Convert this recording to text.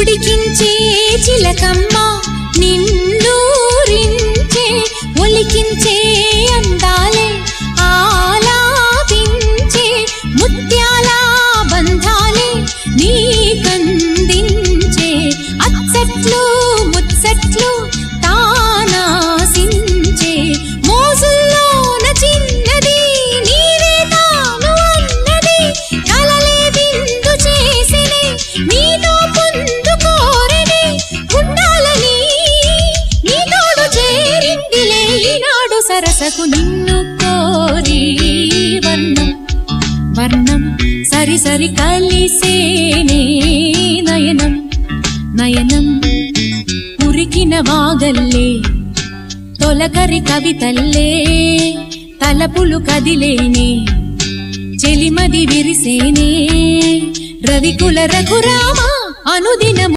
ఉడికించే చిలకమ్మ నిన్నూరించే ఒలికించే అందాలే ఆలాపించే ముత్యాల బంధాలే నీకందించే అచ్చట్లు ముచ్చట్లు తానాసించే మోజుల్లోన చిన్నది నీవే తాను అన్నది కలలే విందు చేసినే నీతో పొందు కోరినే ఉండాలని నీ తోడు చేరిందిలే ఈనాడు సరసకు నిన్ను కోరి వర్ణం వర్ణం సరి సరి కలిసేనే నయనం నయనం ఉరికిన వాగల్లే తొలకరి కవితల్లే తలపులు కదిలేనే చెలిమది విరిసేనే రవికుల రఘురామ అనుదినము